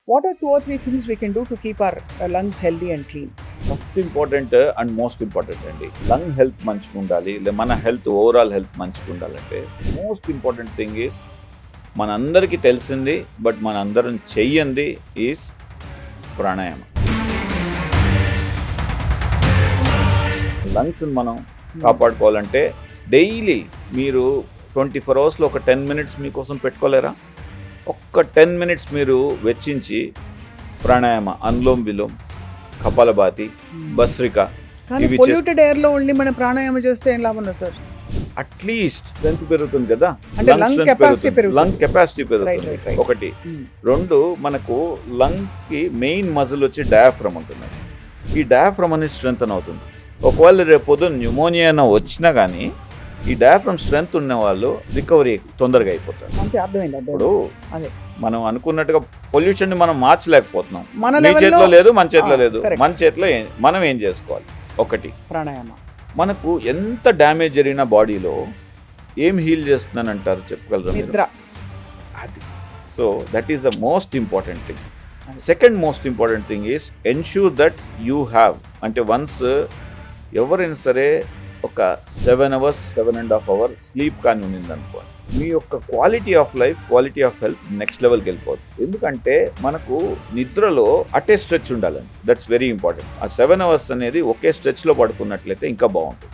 What are 2 or 3 things we can do to keep our lungs healthy and clean? First important and most important అండి lung health మంచిగా ఉండాలి మన health overall health మంచిగా ఉండాలంటే most important thing is మనందరికీ తెలిసింది but మనందరం చెయ్యంది is ప్రాణాయామం. లంగ్స్ మనం కాపాడుకోవాలంటే డైలీ మీరు 24 అవర్స్లో ఒక 10 minutes మీకోసం పెట్టుకోలేరా? ఒక్క 10 minutes మీరు వెచ్చించి ప్రాణాయామ, అనులోమ్ విలోమ్, కపాలభాతి, భస్రిక కానీ పొల్యూటెడ్ ఎయిర్ లో ఉండి మన ప్రాణాయామం చేస్తే ఏం లాభం ఉంది సార్? అట్లీస్ట్ స్ట్రెంత్ పెరుగుతుంది కదా, అంటే లంగ్ కెపాసిటీ పెరుగుతుంది. లంగ్ కెపాసిటీ పెరుగుతుంది. Right. ఒకటి. రెండు, మనకు లంగ్స్ కి మెయిన్ మజిల్ వచ్చి డయాఫ్రమ్ ఉంటుంది. ఈ డయాఫ్రమ్ అనేది స్ట్రెంగ్తన్ అవుతుంది. ఒకవేళ రేపు పొద్దున్న న్యూమోనియా వచ్చినా కానీ ఈ డయాఫ్రమ్ స్ట్రెంగ్త్ ఉన్న వాళ్ళు రికవరీ తొందరగా అయిపోతారు. ఇప్పుడు మనం అనుకున్నట్టుగా పొల్యూషన్ ని మనం మార్చలేకపోతున్నాం. మీ చేతిలో లేదు, మన చేతిలో లేదు. మన చేతిలో మనం ఏం చేసుకోవాలి? ఒకటి ప్రాణాయామ. మనకు ఎంత డ్యామేజ్ జరిగిన బాడీలో ఏం హీల్ చేస్తుందని అంటారు, చెప్పగలరా? నిద్ర. అది. So that is the most important thing. Second most important thing is ensure that you have, అంటే వన్స్ ఎవరైనా సరే ఒక 7 hours 7.5 hours స్లీప్ కానీ ఉన్నింది అనుకోండి, మీ యొక్క quality of life, quality of health next లెవెల్కి వెళ్ళిపోతుంది. ఎందుకంటే మనకు నిద్రలో అటే స్ట్రెచ్ ఉండాలండి. That's very important. ఆ 7 hours అనేది ఒకే స్ట్రెచ్లో పడుకున్నట్లయితే ఇంకా బాగుంటుంది.